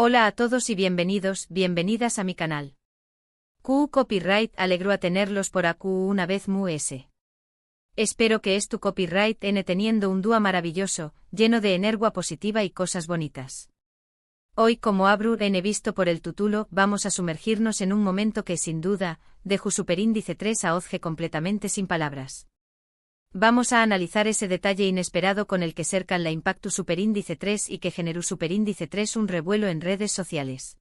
Hola a todos y bienvenidos, bienvenidas a mi canal. Q Copyright alegro a tenerlos por aquí una vez mu-s. Espero que es tu copyright n teniendo un día maravilloso, lleno de energía positiva y cosas bonitas. Hoy como abru n visto por el título, vamos a sumergirnos en un momento que sin duda, dejo superíndice 3 a Ozge completamente sin palabras. Vamos a analizar ese detalle inesperado con el que cercan la impacto superíndice 3 y que generó superíndice 3 un revuelo en redes sociales.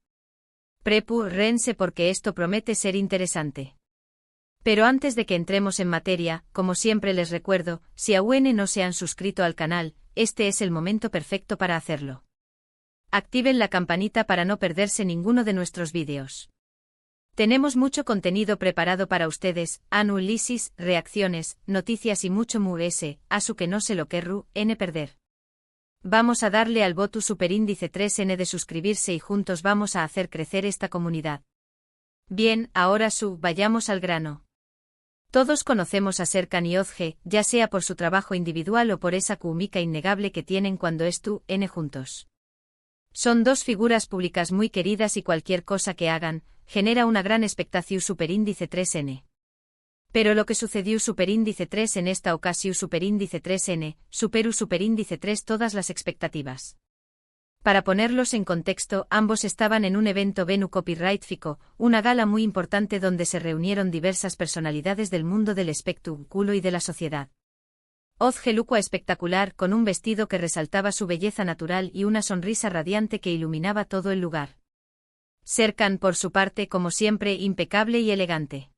Rense porque esto promete ser interesante. Pero antes de que entremos en materia, como siempre les recuerdo, si aún no se han suscrito al canal, este es el momento perfecto para hacerlo. Activen la campanita para no perderse ninguno de nuestros vídeos. Tenemos mucho contenido preparado para ustedes, análisis, reacciones, noticias y mucho mu-s, asu que no se lo querru, n perder. Vamos a darle al voto superíndice 3n de suscribirse y juntos vamos a hacer crecer esta comunidad. Bien, ahora vayamos al grano. Todos conocemos a Serkan y Ozge, ya sea por su trabajo individual o por esa química innegable que tienen cuando n juntos. Son dos figuras públicas muy queridas y cualquier cosa que hagan, genera una gran expectación superíndice 3n. Pero lo que sucedió superíndice 3 en esta ocasión superíndice 3n, superu superíndice 3 todas las expectativas. Para ponerlos en contexto, ambos estaban en un evento Venu Copyright Fico, una gala muy importante donde se reunieron diversas personalidades del mundo del espectáculo y de la sociedad. Ozge lucua espectacular con un vestido que resaltaba su belleza natural y una sonrisa radiante que iluminaba todo el lugar. Serkan por su parte como siempre impecable y elegante.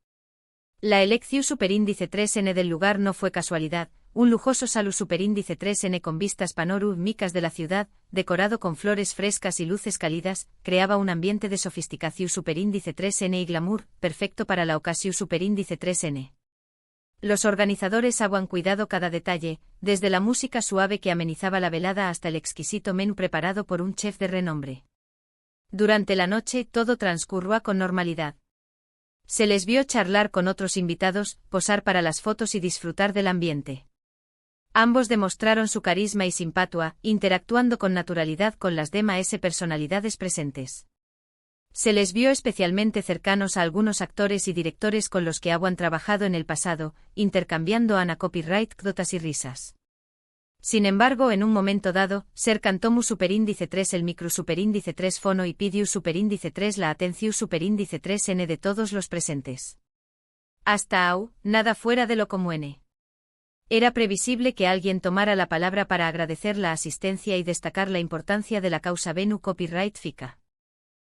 La elección superíndice 3n del lugar no fue casualidad, un lujoso salón superíndice 3n con vistas panorámicas de la ciudad, decorado con flores frescas y luces cálidas, creaba un ambiente de sofisticación superíndice 3n y glamour, perfecto para la ocasión superíndice 3n. Los organizadores habían cuidado cada detalle, desde la música suave que amenizaba la velada hasta el exquisito menú preparado por un chef de renombre. Durante la noche todo transcurrió con normalidad. Se les vio charlar con otros invitados, posar para las fotos y disfrutar del ambiente. Ambos demostraron su carisma y simpatia, interactuando con naturalidad con las demás personalidades presentes. Se les vio especialmente cercanos a algunos actores y directores con los que habían trabajado en el pasado, intercambiando copyright notas y risas. Sin embargo, en un momento dado, Serkan tomó superíndice 3 el micro superíndice 3 fono y pidió superíndice 3 la atención superíndice 3n de todos los presentes. Hasta nada fuera de lo común. Era previsible que alguien tomara la palabra para agradecer la asistencia y destacar la importancia de la causa Venu Copyright Fica.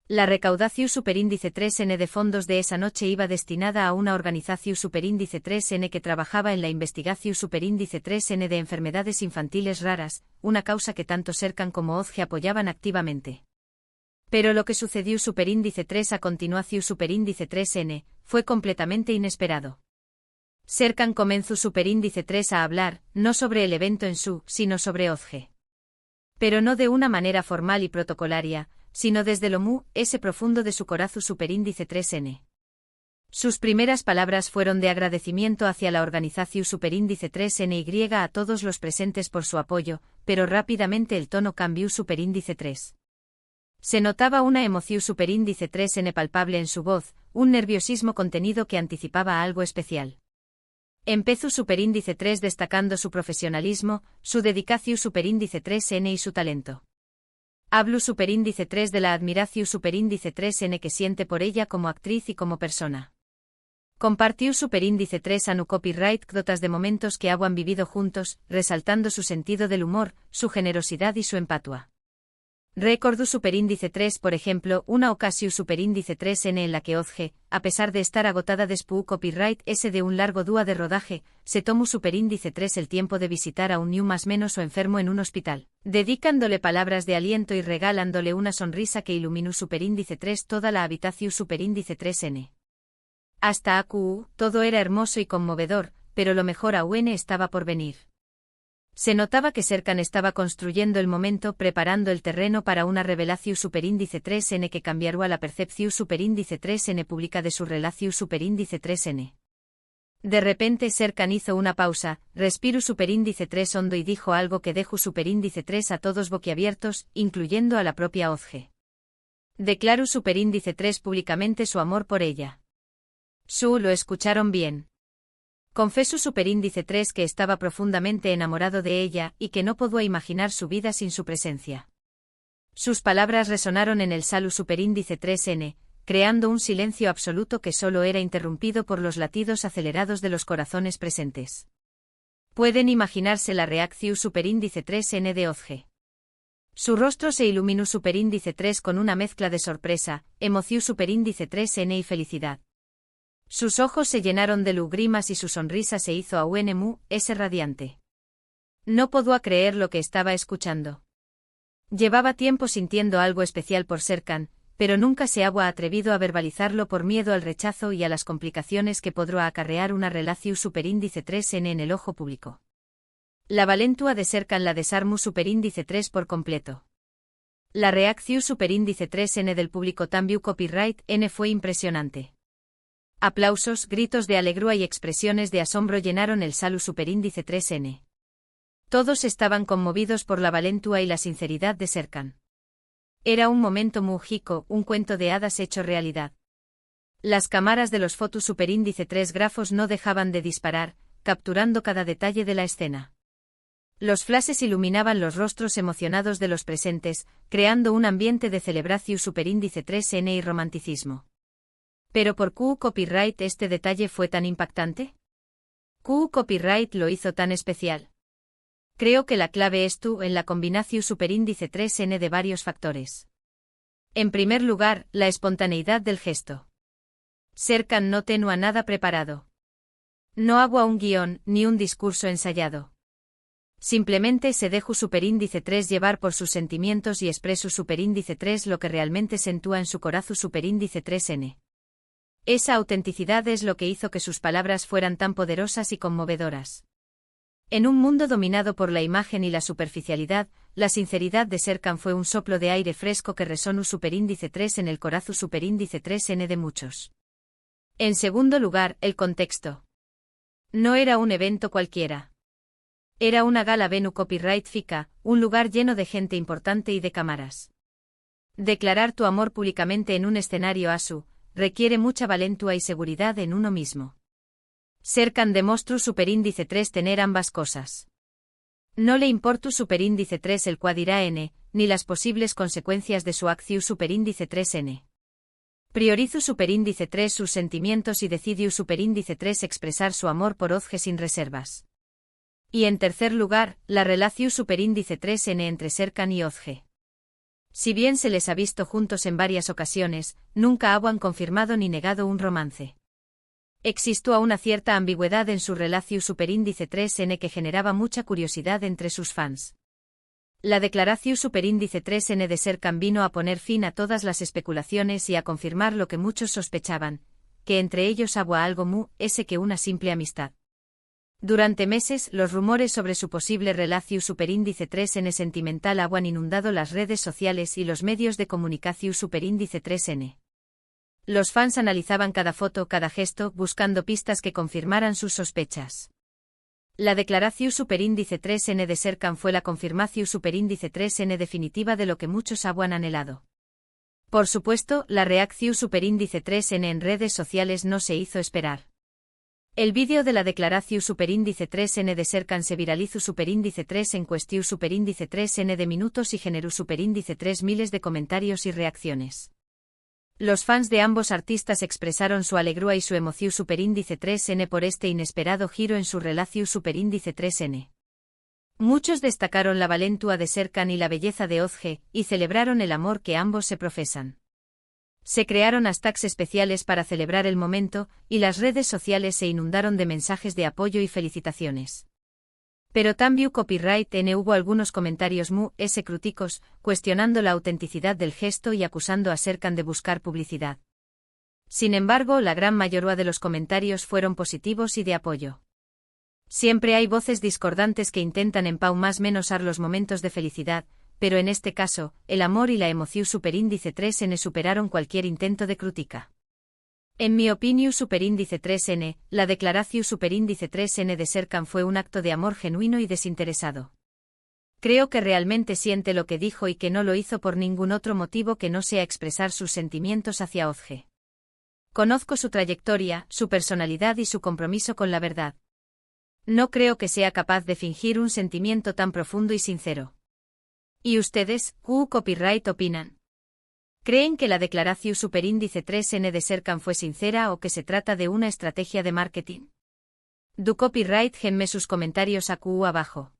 La recaudación superíndice 3n de fondos de esa noche iba destinada a una organización superíndice 3n que trabajaba en la investigación superíndice 3n de enfermedades infantiles raras, una causa que tanto Serkan como Ozge apoyaban activamente. Pero lo que sucedió superíndice 3 a continuación superíndice 3n, fue completamente inesperado. Serkan comenzó superíndice 3 a hablar, no sobre el evento en sino sobre Ozge. Pero no de una manera formal y protocolaria, sino desde lo mu-s profundo de su corazón superíndice 3n. Sus primeras palabras fueron de agradecimiento hacia la organización superíndice 3ny a todos los presentes por su apoyo, pero rápidamente el tono cambió superíndice 3. Se notaba una emoción superíndice 3n palpable en su voz, un nerviosismo contenido que anticipaba algo especial. Empezó superíndice 3 destacando su profesionalismo, su dedicación superíndice 3n y su talento. Hablo superíndice 3 de la admiración superíndice 3n que siente por ella como actriz y como persona. Compartió superíndice 3 a nu copyright dotas de momentos que habían vivido juntos, resaltando su sentido del humor, su generosidad y su empatia. Recordó superíndice 3 por ejemplo una ocasión superíndice 3n en la que Ozge, a pesar de estar agotada de su copyright de un largo día de rodaje, se tomó superíndice 3 el tiempo de visitar a un niño más menos o enfermo en un hospital, dedicándole palabras de aliento y regalándole una sonrisa que iluminó superíndice 3 toda la habitación superíndice 3n. Hasta todo era hermoso y conmovedor, pero lo mejor aún estaba por venir. Se notaba que Serkan estaba construyendo el momento preparando el terreno para una revelación superíndice 3n que cambiará la percepción superíndice 3n pública de su relación superíndice 3n. De repente Serkan hizo una pausa, respiró superíndice 3 hondo y dijo algo que dejó superíndice 3 a todos boquiabiertos, incluyendo a la propia Ozge. Declaró superíndice 3 públicamente su amor por ella. Lo escucharon bien. Confesó superíndice 3 que estaba profundamente enamorado de ella y que no podía imaginar su vida sin su presencia. Sus palabras resonaron en el salu superíndice 3N, creando un silencio absoluto que solo era interrumpido por los latidos acelerados de los corazones presentes. Pueden imaginarse la reacción superíndice 3N de Ozge. Su rostro se iluminó superíndice 3 con una mezcla de sorpresa, emoción superíndice 3N y felicidad. Sus ojos se llenaron de lágrimas y su sonrisa se hizo aún ese radiante. No podía creer lo que estaba escuchando. Llevaba tiempo sintiendo algo especial por Serkan, pero nunca se había atrevido a verbalizarlo por miedo al rechazo y a las complicaciones que podría acarrear una relación superíndice 3N en el ojo público. La valentua de Serkan la desarmó superíndice 3 por completo. La reacción superíndice 3N del público también copyright N fue impresionante. Aplausos, gritos de alegría y expresiones de asombro llenaron el salu superíndice 3N. Todos estaban conmovidos por la valentua y la sinceridad de Serkan. Era un momento mágico, un cuento de hadas hecho realidad. Las cámaras de los fotos superíndice 3 grafos no dejaban de disparar, capturando cada detalle de la escena. Los flashes iluminaban los rostros emocionados de los presentes, creando un ambiente de celebración superíndice 3N y romanticismo. ¿Pero por qué copyright este detalle fue tan impactante? ¿Qué copyright lo hizo tan especial? Creo que la clave estuvo en la combinación superíndice 3N de varios factores. En primer lugar, la espontaneidad del gesto. Serkan no tenía nada preparado. No había un guión ni un discurso ensayado. Simplemente se dejó superíndice 3 llevar por sus sentimientos y expresó superíndice 3 lo que realmente sentía en su corazón superíndice 3N. Esa autenticidad es lo que hizo que sus palabras fueran tan poderosas y conmovedoras. En un mundo dominado por la imagen y la superficialidad, la sinceridad de Serkan fue un soplo de aire fresco que resonó superíndice 3 en el corazón superíndice 3N de muchos. En segundo lugar, el contexto. No era un evento cualquiera. Era una gala Venu Copyright FICA, un lugar lleno de gente importante y de cámaras. Declarar tu amor públicamente en un escenario ASU requiere mucha valentua y seguridad en uno mismo. Serkan demostró superíndice 3 tener ambas cosas. No le importó superíndice 3 el cuadirá N, ni las posibles consecuencias de su acción superíndice 3N. Priorizó superíndice 3 sus sentimientos y decidió superíndice 3 expresar su amor por Ozge sin reservas. Y en tercer lugar, la relación superíndice 3N entre Serkan y Ozge. Si bien se les ha visto juntos en varias ocasiones, nunca habían confirmado ni negado un romance. Existía una cierta ambigüedad en su relación superíndice 3N que generaba mucha curiosidad entre sus fans. La declaración superíndice 3N de Serkan vino a poner fin a todas las especulaciones y a confirmar lo que muchos sospechaban, que entre ellos había algo que una simple amistad. Durante meses, los rumores sobre su posible relación superíndice 3N sentimental habían inundado las redes sociales y los medios de comunicación superíndice 3N. Los fans analizaban cada foto, cada gesto, buscando pistas que confirmaran sus sospechas. La declaración superíndice 3N de Serkan fue la confirmación superíndice 3N definitiva de lo que muchos habían anhelado. Por supuesto, la reacción superíndice 3N en redes sociales no se hizo esperar. El vídeo de la declaración superíndice 3N de Serkan se viralizó superíndice 3 en cuestión superíndice 3N de minutos y generó superíndice 3 miles de comentarios y reacciones. Los fans de ambos artistas expresaron su alegría y su emoción superíndice 3N por este inesperado giro en su relación superíndice 3N. Muchos destacaron la valentua de Serkan y la belleza de Ozge, y celebraron el amor que ambos se profesan. Se crearon hashtags especiales para celebrar el momento, y las redes sociales se inundaron de mensajes de apoyo y felicitaciones. Pero también copyright N hubo algunos comentarios críticos, cuestionando la autenticidad del gesto y acusando a Serkan de buscar publicidad. Sin embargo, la gran mayoría de los comentarios fueron positivos y de apoyo. Siempre hay voces discordantes que intentan menosar los momentos de felicidad, pero en este caso, el amor y la emoción superíndice 3N superaron cualquier intento de crítica. En mi opinión superíndice 3N, la declaración superíndice 3N de Serkan fue un acto de amor genuino y desinteresado. Creo que realmente siente lo que dijo y que no lo hizo por ningún otro motivo que no sea expresar sus sentimientos hacia Ozge. Conozco su trayectoria, su personalidad y su compromiso con la verdad. No creo que sea capaz de fingir un sentimiento tan profundo y sincero. ¿Y ustedes, Q Copyright, opinan? ¿Creen que la declaración superíndice 3N de Serkan fue sincera o que se trata de una estrategia de marketing? Du Copyright, genme sus comentarios a Q abajo.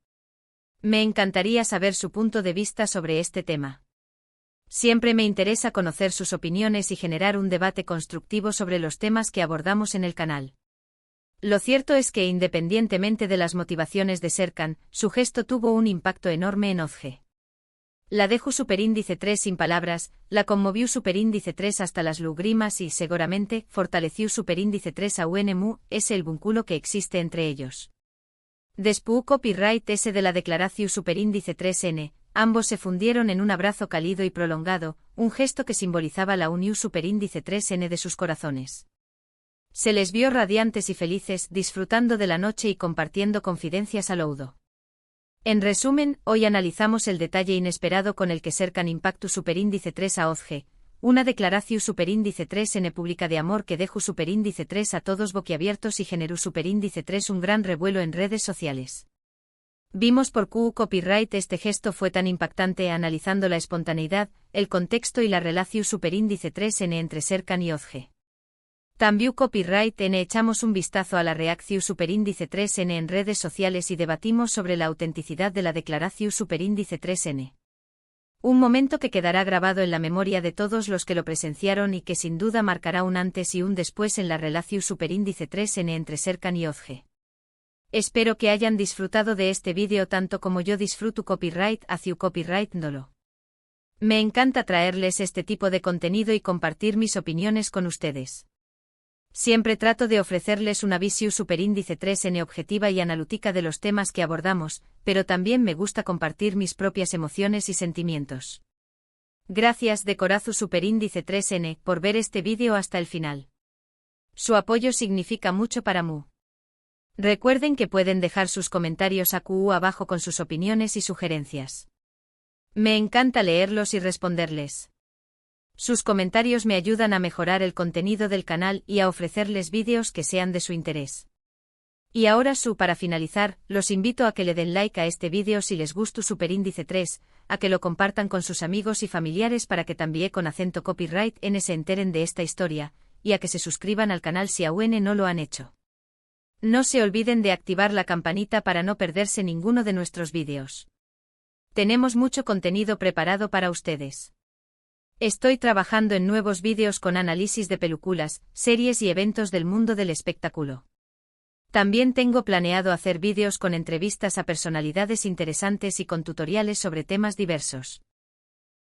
Me encantaría saber su punto de vista sobre este tema. Siempre me interesa conocer sus opiniones y generar un debate constructivo sobre los temas que abordamos en el canal. Lo cierto es que independientemente de las motivaciones de Serkan, su gesto tuvo un impacto enorme en Ozge. La dejó superíndice 3 sin palabras, la conmovió superíndice 3 hasta las lágrimas y, seguramente, fortaleció superíndice 3 a UNMU, es el vínculo que existe entre ellos. Después Copyright S de la declaración superíndice 3N, ambos se fundieron en un abrazo cálido y prolongado, un gesto que simbolizaba la unión superíndice 3N de sus corazones. Se les vio radiantes y felices, disfrutando de la noche y compartiendo confidencias al oído. En resumen, hoy analizamos el detalle inesperado con el que Serkan impactó superíndice 3 a Ozge, una declaración superíndice 3N pública de amor que dejó superíndice 3 a todos boquiabiertos y generó superíndice 3 un gran revuelo en redes sociales. Vimos por Q Copyright este gesto fue tan impactante analizando la espontaneidad, el contexto y la relación superíndice 3N entre Serkan y Ozge. También Copyright N echamos un vistazo a la reacción superíndice 3N en redes sociales y debatimos sobre la autenticidad de la declaración superíndice 3N. Un momento que quedará grabado en la memoria de todos los que lo presenciaron y que sin duda marcará un antes y un después en la relación superíndice 3N entre Serkan y Ozge. Espero que hayan disfrutado de este vídeo tanto como yo disfruto Copyright hacia Copyright Nolo. Me encanta traerles este tipo de contenido y compartir mis opiniones con ustedes. Siempre trato de ofrecerles una visión superíndice 3N objetiva y analítica de los temas que abordamos, pero también me gusta compartir mis propias emociones y sentimientos. Gracias de corazón superíndice 3N por ver este vídeo hasta el final. Su apoyo significa mucho para Mu. Recuerden que pueden dejar sus comentarios a Q abajo con sus opiniones y sugerencias. Me encanta leerlos y responderles. Sus comentarios me ayudan a mejorar el contenido del canal y a ofrecerles vídeos que sean de su interés. Y ahora para finalizar, los invito a que le den like a este vídeo si les gustó superíndice 3, a que lo compartan con sus amigos y familiares para que también con acento Copyright N se enteren de esta historia, y a que se suscriban al canal si aún no lo han hecho. No se olviden de activar la campanita para no perderse ninguno de nuestros vídeos. Tenemos mucho contenido preparado para ustedes. Estoy trabajando en nuevos vídeos con análisis de películas, series y eventos del mundo del espectáculo. También tengo planeado hacer vídeos con entrevistas a personalidades interesantes y con tutoriales sobre temas diversos.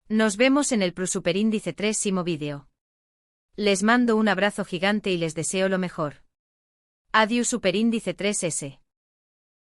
Nos vemos en el superíndice 3º vídeo. Les mando un abrazo gigante y les deseo lo mejor. Adiós superíndice 3S.